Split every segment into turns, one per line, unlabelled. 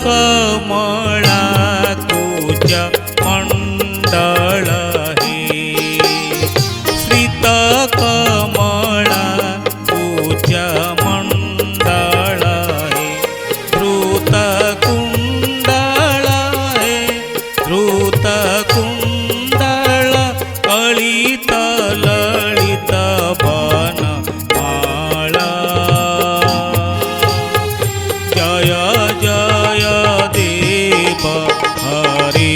कमळा कुच मंडळ हे श्रित कमळा कुच मंडळ हे धृत कुंडळ हे धृत कुंडळ कळित ललित बन माळा जय जय देव हरे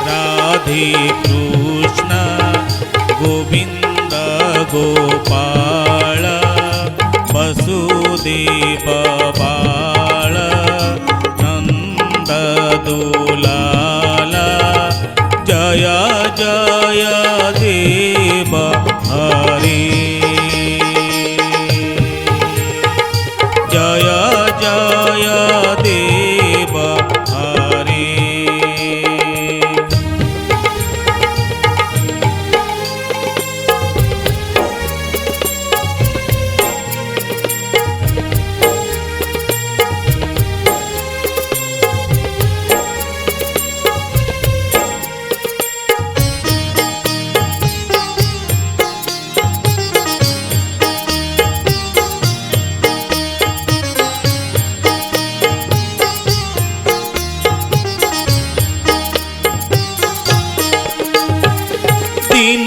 राधे कृष्ण गोविंद गोपाल वसुदेव बाळ नंद दुलाला जय जय देव हरे जय जय देव हरे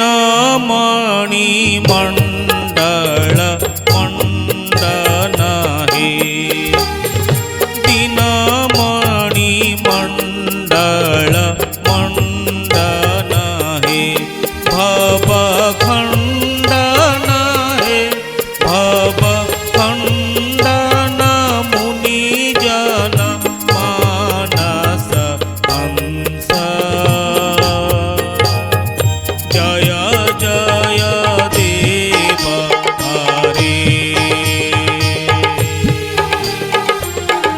दीनमणि मंडल मंडन हे दीनमणि मंडल मंडन हे भवखंडन हे भवखंडन मुनिजन मानस हंस जय जय देव हरे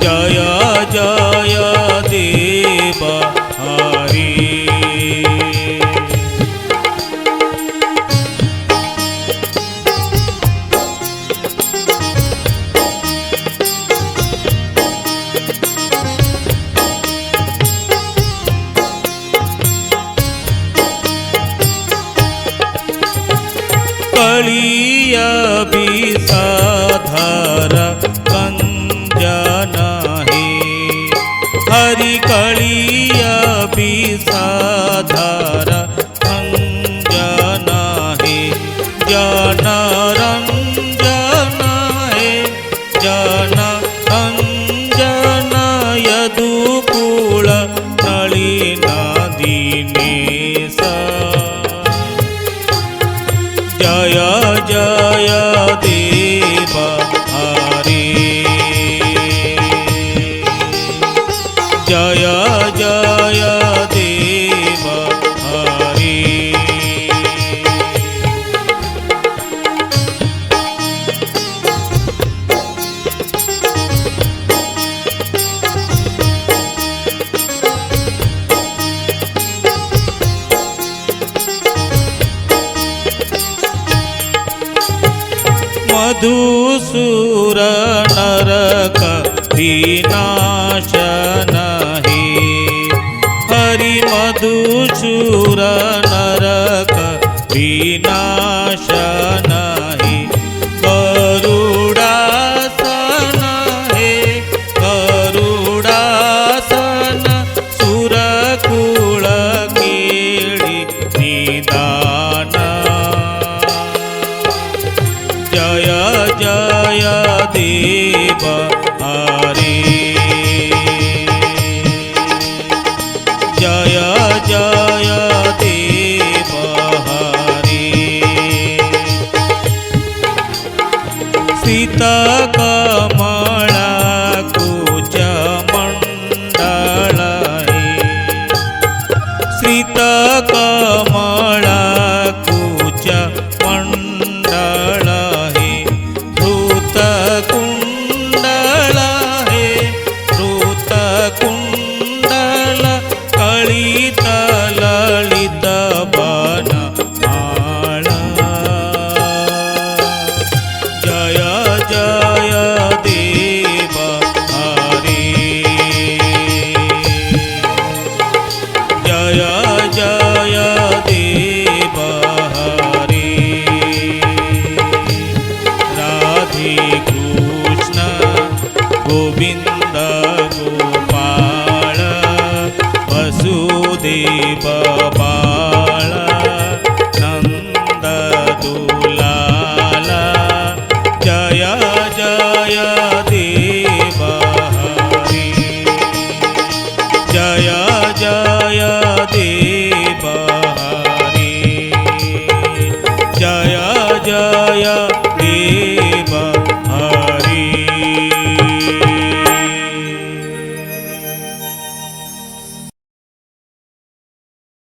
जय जय देव हरे कलिय विषधर कंजन हे हरि कलिय विषधर कंजन हे जनरंजन हे जनरंजन यदुकुल नलिन दीनेश जय जय देव हरे जय जय देव हरे मधुसूर नरक विनाशन हे हरि मधुसूर नरक विनाशन हे गरुडासन हे गरुडासन सुरकुल केळि निदान जय जय देव हरे जय जय देव हरे श्रित कमला कुच मंडल हे श्रित कमला कुच मंडल हे धृत कुंडल गोविन्द